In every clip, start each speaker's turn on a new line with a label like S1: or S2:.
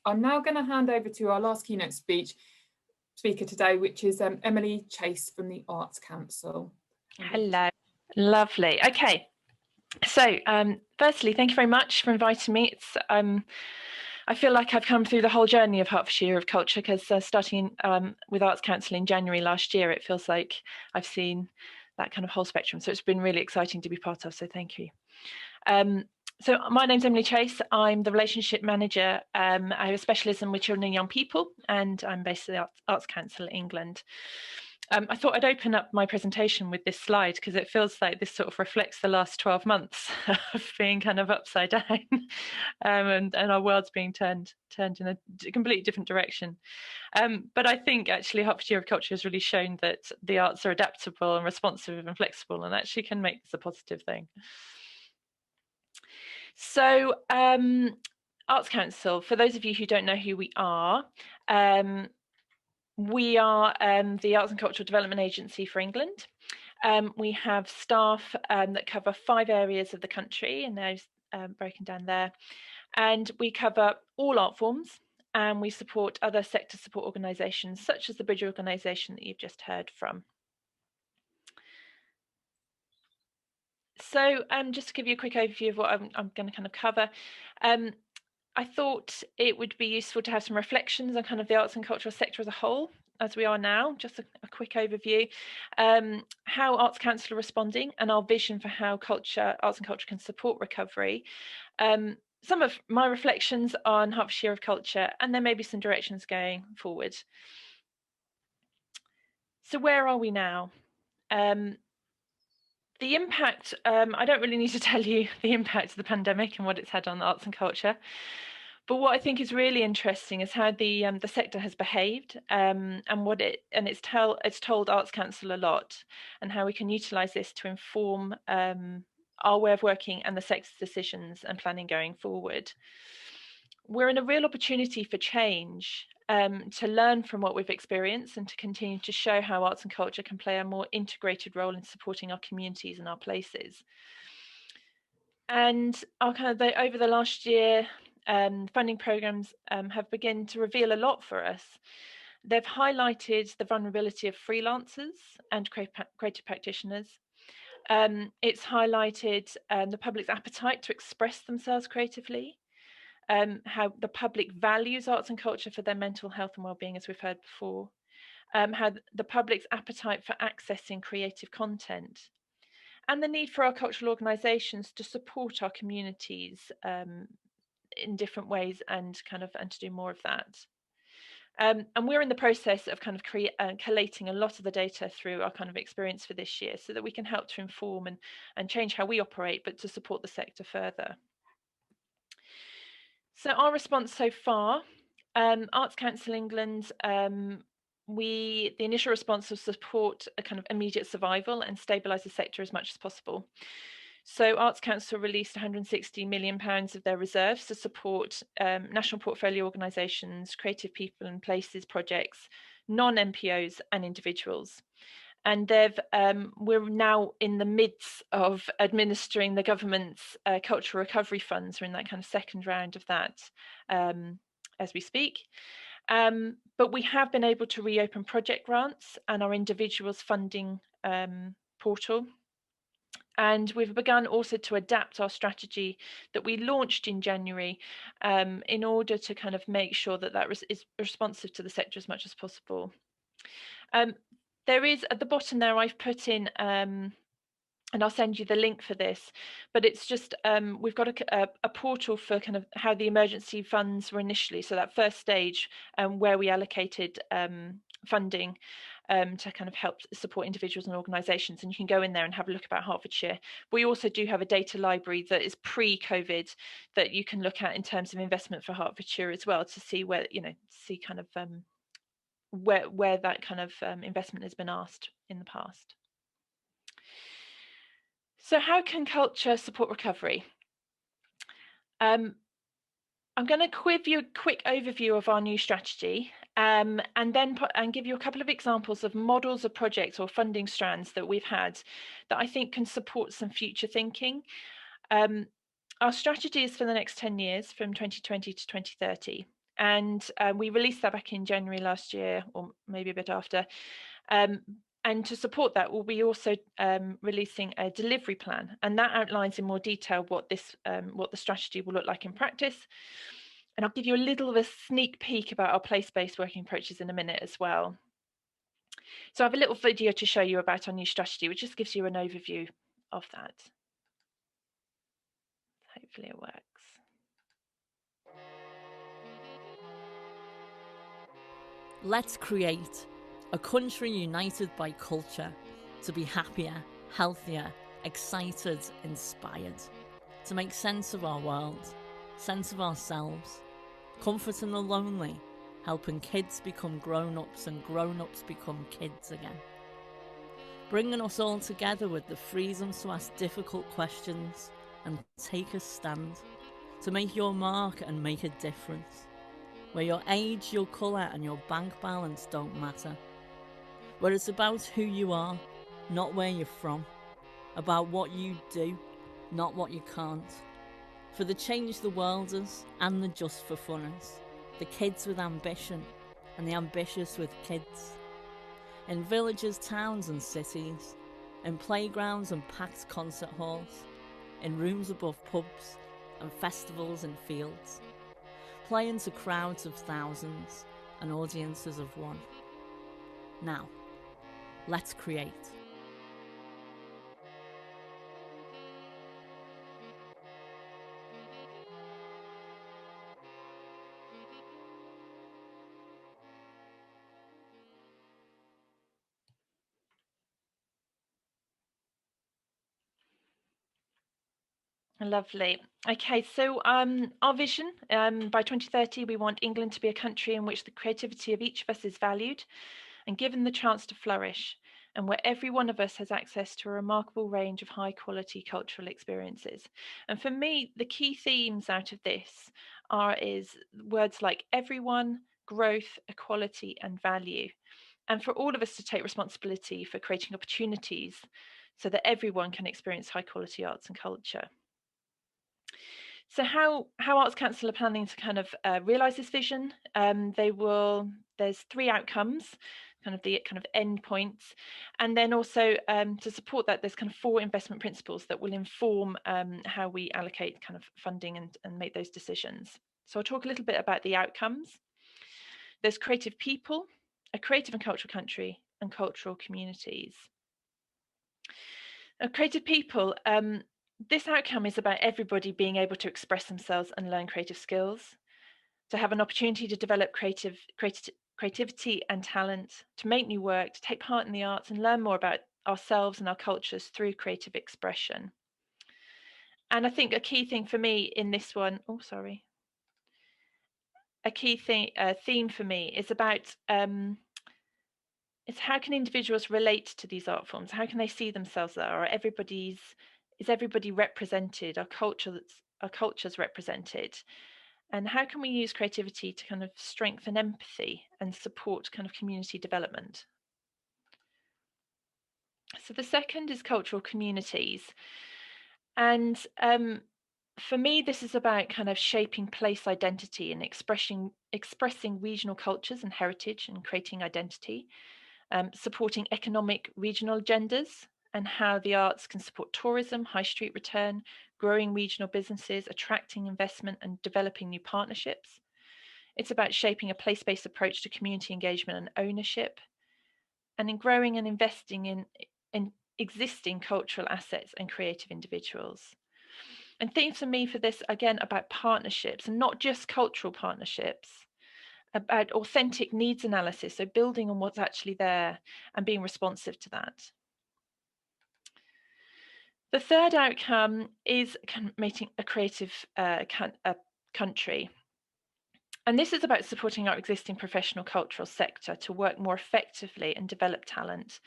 S1: I'm now going to hand over to our last keynote speaker today, which is Emily Chase from the Arts Council.
S2: Hello, lovely. Okay, so firstly, thank you very much for inviting me. It's I feel like I've come through the whole journey of Hertfordshire Year of Culture, because starting with Arts Council in January last year, it feels like I've seen that kind of whole spectrum. So it's been really exciting to be part of, so thank you. So my name's Emily Chase. I'm the relationship manager. I have a specialism with children and young people, and I'm based at the Arts Council England. I thought I'd open up my presentation with this slide, because it feels like this sort of reflects the last 12 months of being kind of upside down, and our world's being turned in a completely different direction. But I think actually Hertfordshire Year of Culture has really shown that the arts are adaptable and responsive and flexible, and actually can make this a positive thing. So Arts Council, for those of you who don't know who we are the Arts and Cultural Development Agency for England. We have staff that cover 5 areas of the country, and they're broken down there. And we cover all art forms, and we support other sector support organisations, such as the Bridge organisation that you've just heard from. So just to give you a quick overview of what I'm going to kind of cover, I thought it would be useful to have some reflections on kind of the arts and cultural sector as a whole, as we are now, just a quick overview, how Arts Council are responding, and our vision for how arts and culture can support recovery, some of my reflections on Hertfordshire Year of Culture, and then maybe some directions going forward. So where are we now? The impact, I don't really need to tell you the impact of the pandemic and what it's had on the arts and culture. But what I think is really interesting is how the sector has behaved, and it's told Arts Council a lot, and how we can utilise this to inform our way of working and the sector's decisions and planning going forward. We're in a real opportunity for change, to learn from what we've experienced and to continue to show how arts and culture can play a more integrated role in supporting our communities and our places. And over the last year, funding programmes have begun to reveal a lot for us. They've highlighted the vulnerability of freelancers and creative practitioners. It's highlighted the public's appetite to express themselves creatively, how the public values arts and culture for their mental health and well-being, as we've heard before, how the public's appetite for accessing creative content, and the need for our cultural organisations to support our communities in different ways, and to do more of that. And we're in the process of collating a lot of the data through our experience for this year, so that we can help to inform and change how we operate, but to support the sector further. So our response so far, Arts Council England, the initial response was support a kind of immediate survival and stabilise the sector as much as possible. So Arts Council released £160 million of their reserves to support national portfolio organisations, creative people and places projects, non-NPOs and individuals. And we're now in the midst of administering the government's cultural recovery funds. We're in that kind of second round of that as we speak. But we have been able to reopen project grants and our individuals funding portal. And we've begun also to adapt our strategy that we launched in January in order to make sure that is responsive to the sector as much as possible. There is at the bottom there, I've put in, and I'll send you the link for this, but it's just, we've got a portal for how the emergency funds were initially. So that first stage where we allocated funding to help support individuals and organisations, and you can go in there and have a look about Hertfordshire. We also do have a data library that is pre-COVID that you can look at in terms of investment for Hertfordshire as well, to see where, where that investment has been asked in the past. So how can culture support recovery? I'm going to give you a quick overview of our new strategy, and then give you a couple of examples of models of projects or funding strands that we've had that I think can support some future thinking. Our strategy is for the next 10 years, from 2020 to 2030. And we released that back in January last year, or maybe a bit after. And to support that, we'll be also releasing a delivery plan, and that outlines in more detail what the strategy will look like in practice. And I'll give you a little of a sneak peek about our place-based working approaches in a minute as well. So I have a little video to show you about our new strategy, which just gives you an overview of that. Hopefully it works.
S3: Let's create a country united by culture to be happier, healthier, excited, inspired, to make sense of our world, sense of ourselves, comforting the lonely, helping kids become grown-ups and grown-ups become kids again. Bringing us all together with the freedom to ask difficult questions and take a stand, to make your mark and make a difference. Where your age, your colour and your bank balance don't matter. Where it's about who you are, not where you're from. About what you do, not what you can't. For the change the worlders and the just for funners. The kids with ambition and the ambitious with kids. In villages, towns and cities. In playgrounds and packed concert halls. In rooms above pubs and festivals in fields. Playing to crowds of thousands and audiences of one. Now, let's create.
S2: Lovely. Okay, so our vision, by 2030, we want England to be a country in which the creativity of each of us is valued and given the chance to flourish, and where every one of us has access to a remarkable range of high quality cultural experiences. And for me, the key themes out of this is words like everyone, growth, equality, and value. And for all of us to take responsibility for creating opportunities so that everyone can experience high quality arts and culture. So how Arts Council are planning to kind of realise this vision? There's 3 outcomes, the end points, and then also to support that, there's kind of 4 investment principles that will inform how we allocate kind of funding and make those decisions. So I'll talk a little bit about the outcomes. There's creative people, a creative and cultural country, and cultural communities. Creative people. This outcome is about everybody being able to express themselves and learn creative skills, to have an opportunity to develop creativity and talent, to make new work, to take part in the arts and learn more about ourselves and our cultures through creative expression. And I think a key thing for me in this one, a key theme for me is about it's how can individuals relate to these art forms? How can they see themselves there? Is everybody represented? Are cultures represented? And how can we use creativity to kind of strengthen empathy and support kind of community development? So the second is cultural communities. And for me, this is about kind of shaping place identity and expressing regional cultures and heritage and creating identity. Supporting economic regional agendas and how the arts can support tourism, high street return, growing regional businesses, attracting investment and developing new partnerships. It's about shaping a place-based approach to community engagement and ownership, and in growing and investing in existing cultural assets and creative individuals. And themes for me for this, again, about partnerships, and not just cultural partnerships, about authentic needs analysis, so building on what's actually there and being responsive to that. The third outcome is making a creative country. And this is about supporting our existing professional cultural sector to work more effectively and develop talent.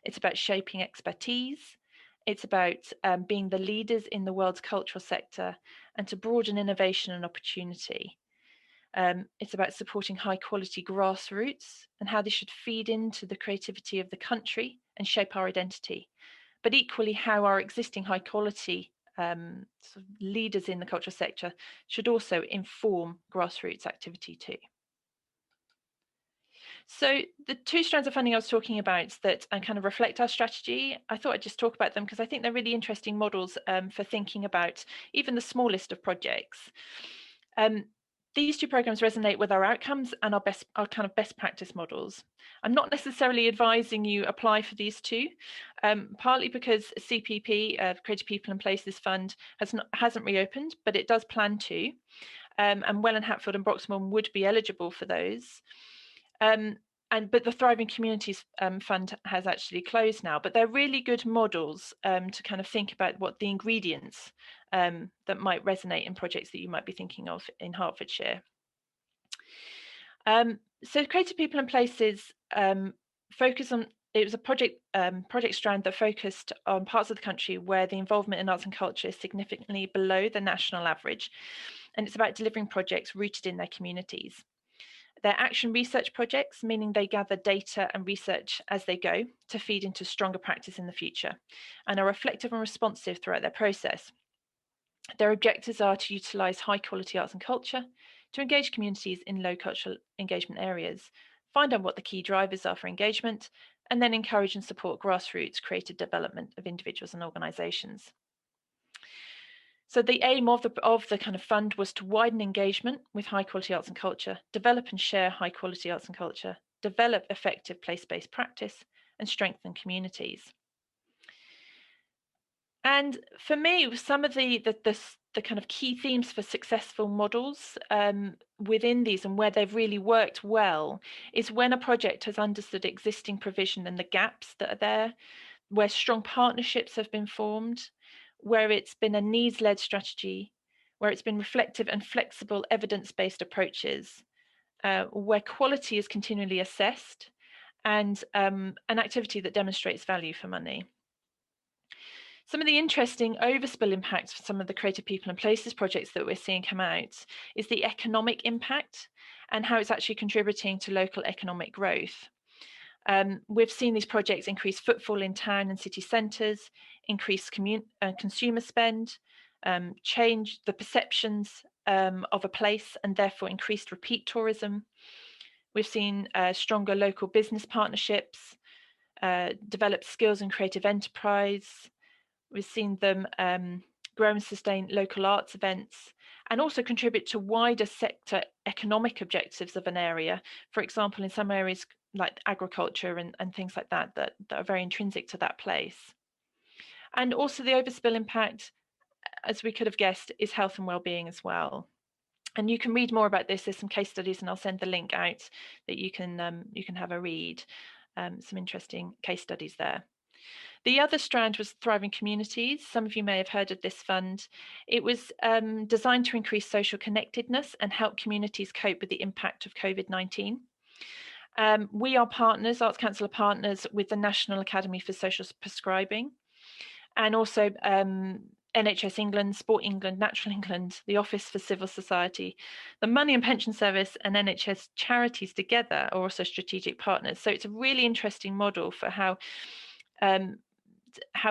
S2: It's about shaping expertise. It's about being the leaders in the world's cultural sector and to broaden innovation and opportunity. It's about supporting high quality grassroots and how this should feed into the creativity of the country and shape our identity. But equally, how our existing high quality sort of leaders in the cultural sector should also inform grassroots activity too. So the two strands of funding I was talking about that kind of reflect our strategy, I thought I'd just talk about them because I think they're really interesting models for thinking about even the smallest of projects. These two programs resonate with our outcomes and our kind of best practice models. I'm not necessarily advising you apply for these two, partly because CPP, Creative People and Places Fund, hasn't reopened, but it does plan to, and Welland, Hatfield and Broxbourne would be eligible for those. But the Thriving Communities Fund has actually closed now, but they're really good models to kind of think about what the ingredients that might resonate in projects that you might be thinking of in Hertfordshire. So Creative People and Places focus on, it was a project strand that focused on parts of the country where the involvement in arts and culture is significantly below the national average, and it's about delivering projects rooted in their communities. They're action research projects, meaning they gather data and research as they go to feed into stronger practice in the future, and are reflective and responsive throughout their process. Their objectives are to utilise high quality arts and culture, to engage communities in low cultural engagement areas, find out what the key drivers are for engagement, and then encourage and support grassroots creative development of individuals and organisations. So the aim of the kind of fund was to widen engagement with high quality arts and culture, develop and share high quality arts and culture, develop effective place-based practice, and strengthen communities. And for me, some of the kind of key themes for successful models within these and where they've really worked well is when a project has understood existing provision and the gaps that are there, where strong partnerships have been formed, where it's been a needs-led strategy, where it's been reflective and flexible evidence-based approaches, where quality is continually assessed, and an activity that demonstrates value for money. Some of the interesting overspill impacts for some of the Creative People and Places projects that we're seeing come out is the economic impact and how it's actually contributing to local economic growth. We've seen these projects increase footfall in town and city centres, increase consumer spend, change the perceptions of a place and therefore increased repeat tourism. We've seen stronger local business partnerships, develop skills and creative enterprise. We've seen them grow and sustain local arts events and also contribute to wider sector economic objectives of an area. For example, in some areas like agriculture and things like that are very intrinsic to that place. And also the overspill impact, as we could have guessed, is health and well-being as well. And you can read more about this. There's some case studies, and I'll send the link out that you can have a read. Some interesting case studies there. The other strand was Thriving Communities. Some of you may have heard of this fund. It was designed to increase social connectedness and help communities cope with the impact of COVID-19. We are partners, Arts Council are partners with the National Academy for Social Prescribing, and also NHS England, Sport England, Natural England, the Office for Civil Society, the Money and Pension Service and NHS charities together are also strategic partners. So it's a really interesting model for how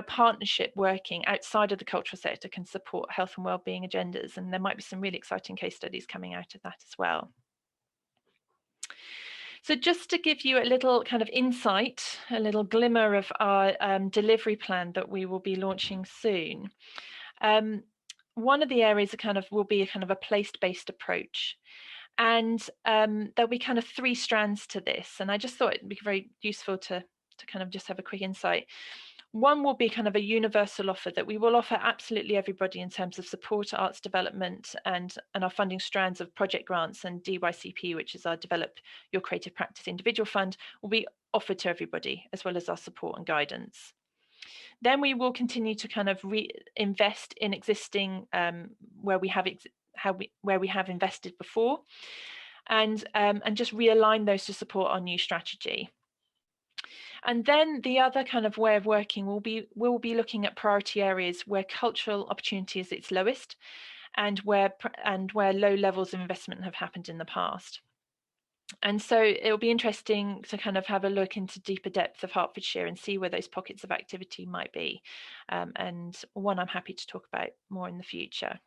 S2: partnership working outside of the cultural sector can support health and wellbeing agendas. And there might be some really exciting case studies coming out of that as well. So just to give you a little kind of insight, a little glimmer of our delivery plan that we will be launching soon. One of the areas will be a kind of a place-based approach. And there'll be kind of 3 strands to this. And I just thought it'd be very useful to kind of just have a quick insight. One will be kind of a universal offer that we will offer absolutely everybody in terms of support, arts development, and our funding strands of project grants and DYCP, which is our Develop Your Creative Practice Individual Fund, will be offered to everybody, as well as our support and guidance. Then we will continue to kind of invest in existing where we have invested before, and just realign those to support our new strategy. And then the other kind of way of working will be looking at priority areas where cultural opportunity is its lowest, and where low levels of investment have happened in the past. And so it'll be interesting to kind of have a look into deeper depth of Hertfordshire and see where those pockets of activity might be, and one I'm happy to talk about more in the future.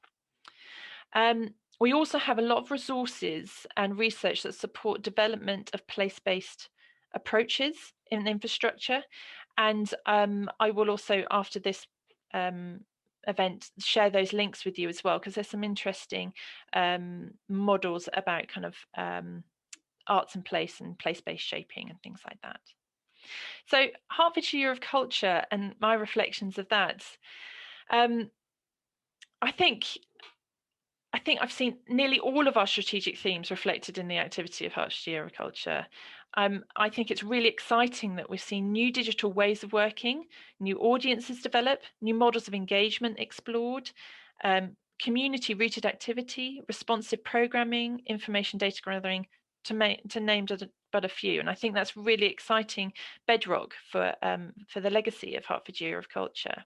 S2: We also have a lot of resources and research that support development of place-based approaches in infrastructure. And I will also, after this event, share those links with you as well, because there's some interesting models about kind of arts and place-based shaping and things like that. So Hertfordshire Year of Culture and my reflections of that. I think I've seen nearly all of our strategic themes reflected in the activity of Hertfordshire Year of Culture. I think it's really exciting that we're seeing new digital ways of working, new audiences develop, new models of engagement explored, community rooted activity, responsive programming, information data gathering, to name but a few. And I think that's really exciting bedrock for the legacy of Hertfordshire Year of Culture.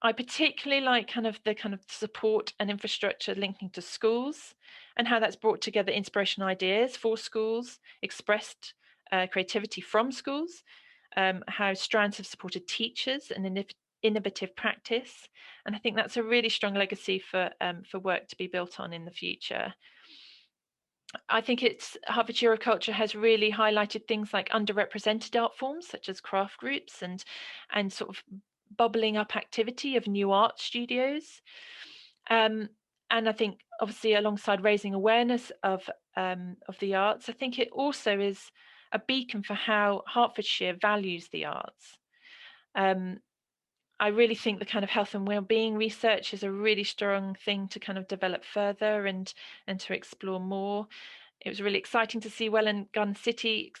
S2: I particularly like the support and infrastructure linking to schools and how that's brought together inspirational ideas for schools, expressed creativity from schools, how strands have supported teachers and innovative practice. And I think that's a really strong legacy for work to be built on in the future. I think Hertfordshire Year of Culture has really highlighted things like underrepresented art forms such as craft groups and sort of bubbling up activity of new art studios. And I think obviously alongside raising awareness of the arts, I think it also is a beacon for how Hertfordshire values the arts. I really think the kind of health and well-being research is a really strong thing to kind of develop further and to explore more. It was really exciting to see Welwyn Garden City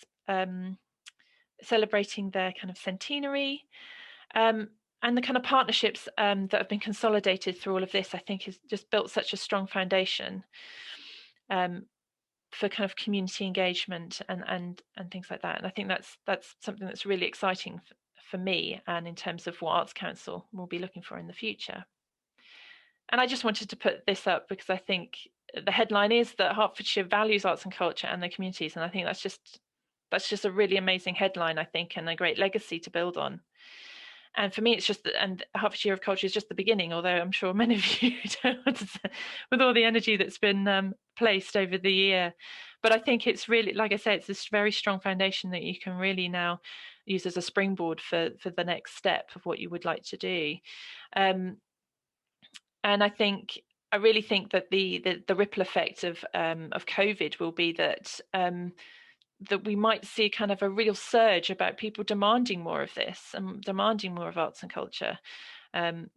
S2: celebrating their kind of centenary. And the kind of partnerships that have been consolidated through all of this, I think, has just built such a strong foundation for kind of community engagement and things like that. And I think that's something that's really exciting for me, and in terms of what Arts Council will be looking for in the future. And I just wanted to put this up because I think the headline is that Hertfordshire values arts and culture and their communities, and I think that's just a really amazing headline, I think, and a great legacy to build on. And for me, it's just and Hertfordshire Year of Culture is just the beginning, although I'm sure many of you don't understand with all the energy that's been placed over the year. But I think it's really, like I say, it's this very strong foundation that you can really now use as a springboard for the next step of what you would like to do. And I really think that the ripple effect of COVID will be that that we might see kind of a real surge about people demanding more of this and demanding more of arts and culture. So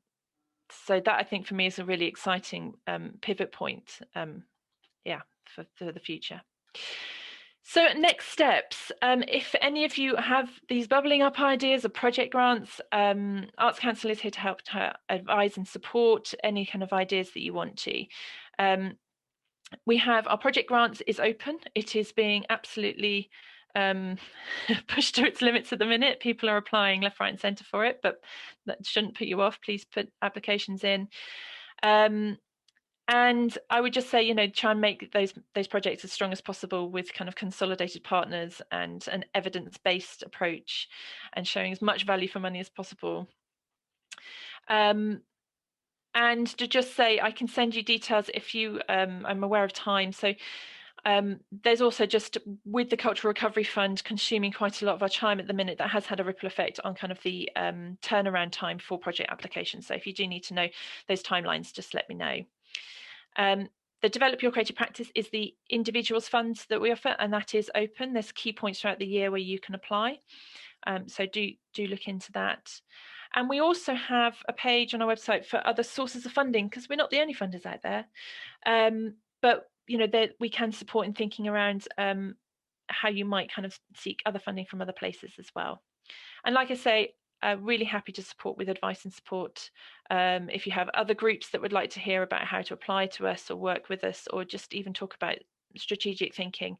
S2: that, I think, for me is a really exciting pivot point, for the future. So next steps, if any of you have these bubbling up ideas or project grants, Arts Council is here to help to advise and support any kind of ideas that you want to. We have our project grants is open. It is being absolutely pushed to its limits at the minute. People are applying left, right and centre for it, but that shouldn't put you off. Please put applications in. And I would just say, try and make those projects as strong as possible with kind of consolidated partners and an evidence-based approach, and showing as much value for money as possible. And to just say, I can send you details if you, I'm aware of time. So there's also just with the Cultural Recovery Fund consuming quite a lot of our time at the minute, that has had a ripple effect on kind of the turnaround time for project applications. So if you do need to know those timelines, just let me know. The Develop Your Creative Practice is the individuals funds that we offer, and that is open. There's key points throughout the year where you can apply. So do look into that. And we also have a page on our website for other sources of funding, because we're not the only funders out there. But that we can support in thinking around how you might kind of seek other funding from other places as well. And like I say, really happy to support with advice and support. If you have other groups that would like to hear about how to apply to us or work with us, or just even talk about strategic thinking,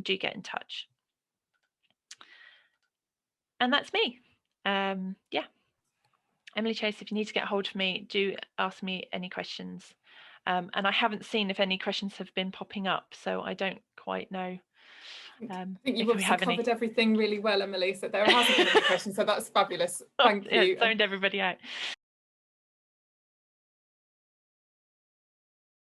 S2: do get in touch. And that's me. Yeah. Emily Chase, if you need to get hold of me, do ask me any questions. And I haven't seen if any questions have been popping up, so I don't quite know.
S1: I think you've
S2: if we
S1: obviously
S2: have
S1: covered
S2: any.
S1: everything really well, Emily, so there hasn't been any questions, so that's fabulous. Thank you.
S2: Zoned everybody out.